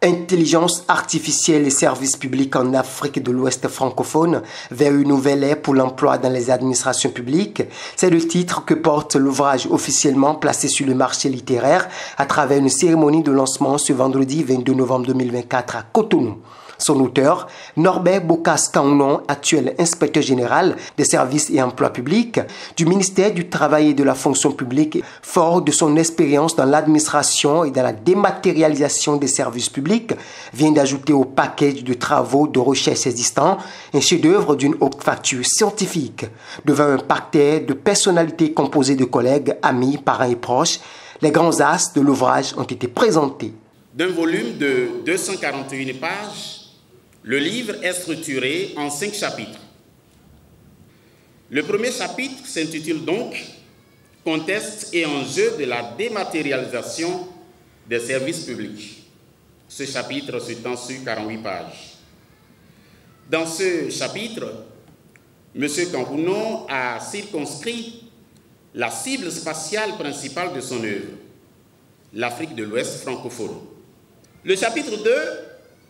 Intelligence artificielle et services publics en Afrique de l'Ouest francophone vers une nouvelle ère pour l'emploi dans les administrations publiques. C'est le titre que porte l'ouvrage officiellement placé sur le marché littéraire à travers une cérémonie de lancement ce vendredi 22 novembre 2024 à Cotonou. Son auteur, Norbert Bokas-Kaunon, actuel inspecteur général des services et emplois publics du ministère du Travail et de la fonction publique, fort de son expérience dans l'administration et dans la dématérialisation des services publics, vient d'ajouter au package de travaux de recherche existants un chef-d'œuvre d'une haute facture scientifique. Devant un parterre de personnalités composées de collègues, amis, parents et proches, les grands as de l'ouvrage ont été présentés. D'un volume de 241 pages, le livre est structuré en 5 chapitres. Le premier chapitre s'intitule donc « Contexte et enjeux de la dématérialisation des services publics ». Ce chapitre s'étend sur 48 pages. Dans ce chapitre, M. Kaunon a circonscrit la cible spatiale principale de son œuvre, l'Afrique de l'Ouest francophone. Le chapitre 2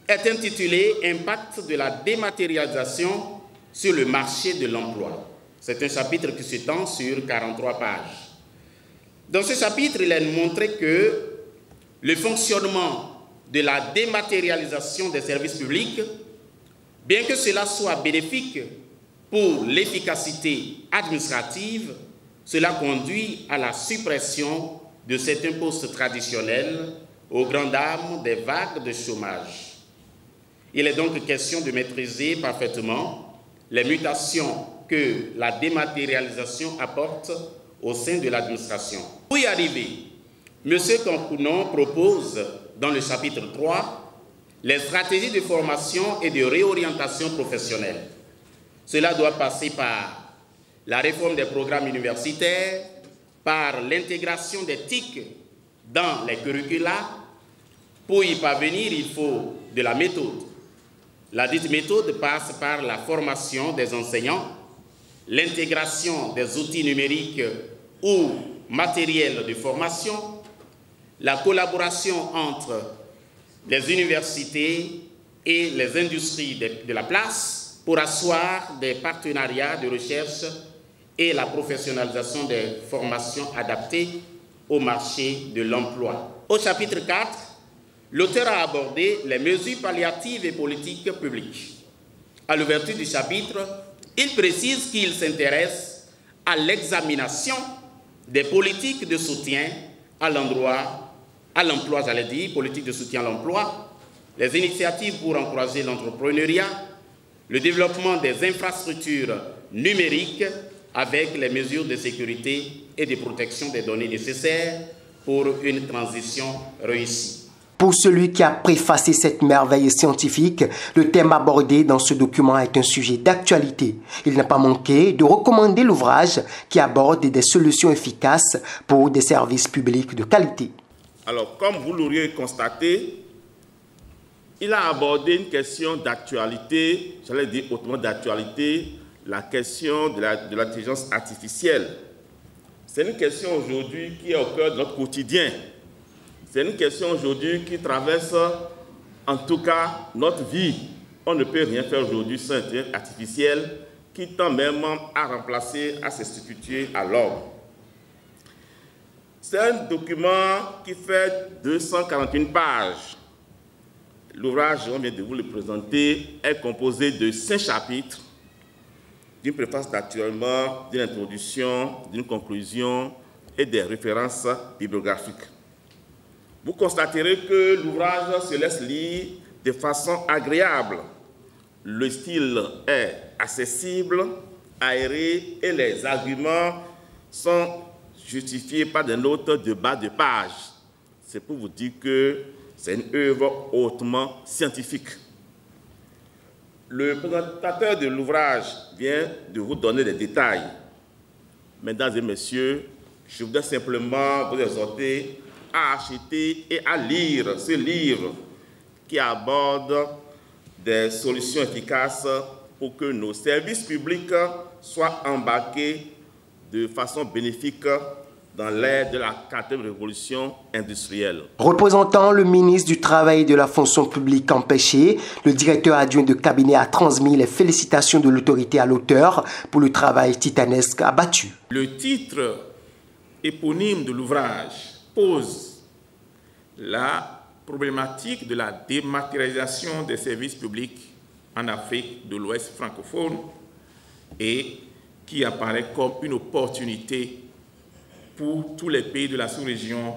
est intitulé « Impact de la dématérialisation sur le marché de l'emploi ». C'est un chapitre qui s'étend sur 43 pages. Dans ce chapitre, il est montré que le fonctionnement de la dématérialisation des services publics, bien que cela soit bénéfique pour l'efficacité administrative, cela conduit à la suppression de certains postes traditionnels aux grandes dames des vagues de chômage. Il est donc question de maîtriser parfaitement les mutations que la dématérialisation apporte au sein de l'administration. Pour y arriver, M. Kaunon propose dans le chapitre 3 les stratégies de formation et de réorientation professionnelle. Cela doit passer par la réforme des programmes universitaires, par l'intégration des TIC dans les curricula. Pour y parvenir, il faut de la méthode. La dite méthode passe par la formation des enseignants, l'intégration des outils numériques ou matériels de formation, la collaboration entre les universités et les industries de la place pour asseoir des partenariats de recherche et la professionnalisation des formations adaptées au marché de l'emploi. Au chapitre 4, l'auteur a abordé les mesures palliatives et politiques publiques. À l'ouverture du chapitre, il précise qu'il s'intéresse à l'examination des politiques de soutien à l'emploi, politiques de soutien à l'emploi, les initiatives pour encourager l'entrepreneuriat, le développement des infrastructures numériques avec les mesures de sécurité et de protection des données nécessaires pour une transition réussie. Pour celui qui a préfacé cette merveille scientifique, le thème abordé dans ce document est un sujet d'actualité. Il n'a pas manqué de recommander l'ouvrage qui aborde des solutions efficaces pour des services publics de qualité. Alors, comme vous l'auriez constaté, il a abordé une question d'actualité, j'allais dire hautement d'actualité, la question de l'intelligence artificielle. C'est une question aujourd'hui qui est au cœur de notre quotidien. C'est une question aujourd'hui qui traverse, en tout cas, notre vie. On ne peut rien faire aujourd'hui sans intelligence artificielle qui tend même à remplacer, à se substituer à l'homme. C'est un document qui fait 241 pages. L'ouvrage, on vient de vous le présenter, est composé de 5 chapitres, d'une préface d'actuellement, d'une introduction, d'une conclusion et des références bibliographiques. Vous constaterez que l'ouvrage se laisse lire de façon agréable. Le style est accessible, aéré et les arguments sont justifiés par des notes de bas de page. C'est pour vous dire que c'est une œuvre hautement scientifique. Le présentateur de l'ouvrage vient de vous donner des détails. Mesdames et messieurs, je voudrais simplement vous exhorter à acheter et à lire ce livre qui aborde des solutions efficaces pour que nos services publics soient embarqués de façon bénéfique dans l'ère de la 4e révolution industrielle. Représentant le ministre du Travail et de la Fonction publique empêché, le directeur adjoint de cabinet a transmis les félicitations de l'autorité à l'auteur pour le travail titanesque abattu. Le titre éponyme de l'ouvrage pose la problématique de la dématérialisation des services publics en Afrique de l'Ouest francophone et qui apparaît comme une opportunité pour tous les pays de la sous-région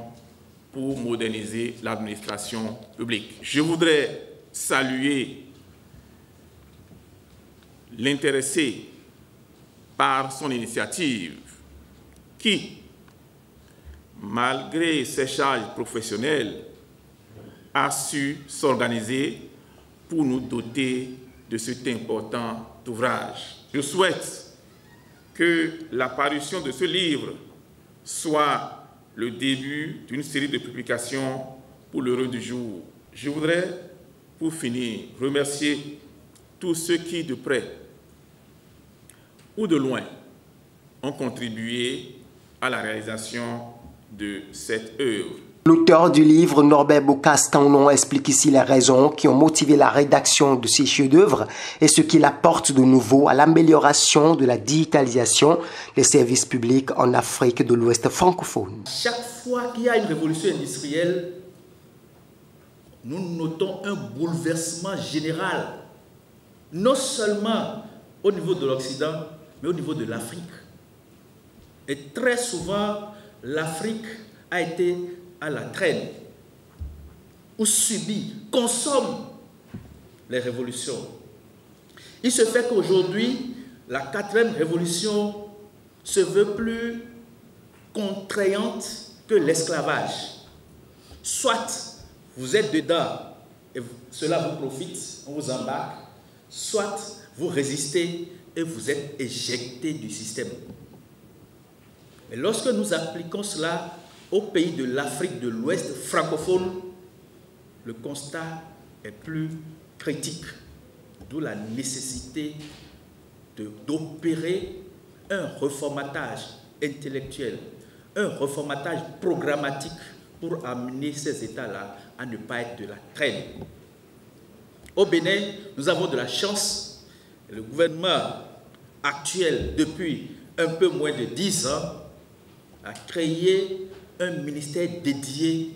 pour moderniser l'administration publique. Je voudrais saluer l'intéressé par son initiative qui, malgré ses charges professionnelles, a su s'organiser pour nous doter de cet important ouvrage. Je souhaite que la parution de ce livre soit le début d'une série de publications pour l'heure du jour. Je voudrais, pour finir, remercier tous ceux qui, de près ou de loin, ont contribué à la réalisation de cette œuvre. L'auteur du livre, Norbert Bocastanon, explique ici les raisons qui ont motivé la rédaction de ces chefs-d'œuvre et ce qu'il apporte de nouveau à l'amélioration de la digitalisation des services publics en Afrique de l'Ouest francophone. Chaque fois qu'il y a une révolution industrielle, nous notons un bouleversement général, non seulement au niveau de l'Occident, mais au niveau de l'Afrique. Et très souvent, l'Afrique a été à la traîne, ou subit, consomme les révolutions. Il se fait qu'aujourd'hui, la 4e révolution se veut plus contraignante que l'esclavage. Soit vous êtes dedans et cela vous profite, on vous embarque, soit vous résistez et vous êtes éjecté du système. Mais lorsque nous appliquons cela au pays de l'Afrique de l'Ouest francophone, le constat est plus critique, d'où la nécessité d'opérer un reformatage intellectuel, un reformatage programmatique pour amener ces États-là à ne pas être de la traîne. Au Bénin, nous avons de la chance. Le gouvernement actuel, depuis un peu moins de 10 ans, a créé un ministère dédié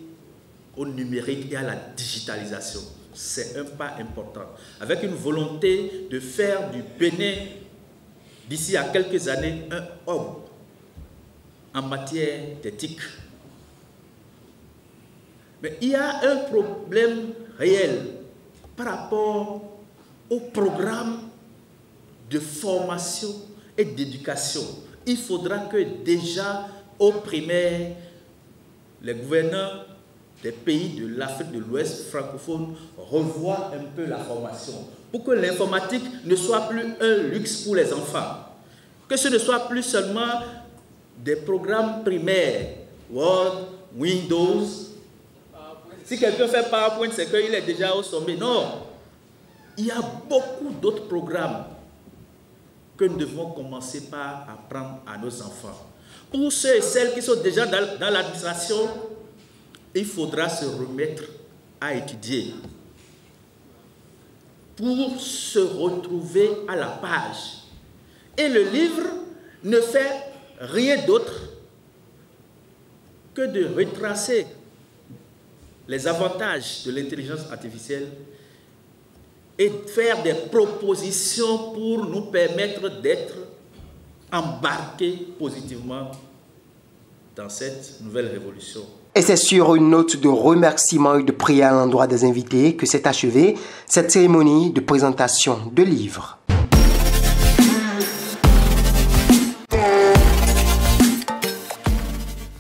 au numérique et à la digitalisation. C'est un pas important. Avec une volonté de faire du Bénin, d'ici à quelques années, un hub en matière d'éthique. Mais il y a un problème réel par rapport au programme de formation et d'éducation. Il faudra que déjà au primaire, les gouverneurs des pays de l'Afrique de l'Ouest francophone revoient un peu la formation pour que l'informatique ne soit plus un luxe pour les enfants, que ce ne soit plus seulement des programmes primaires, Word, Windows. Si quelqu'un fait PowerPoint, c'est qu'il est déjà au sommet. Non, il y a beaucoup d'autres programmes que nous devons commencer par apprendre à nos enfants. Pour ceux et celles qui sont déjà dans l'administration, il faudra se remettre à étudier pour se retrouver à la page. Et le livre ne fait rien d'autre que de retracer les avantages de l'intelligence artificielle et faire des propositions pour nous permettre d'être embarqués positivement dans cette nouvelle révolution. Et c'est sur une note de remerciement et de prière à l'endroit des invités que s'est achevée cette cérémonie de présentation de livres.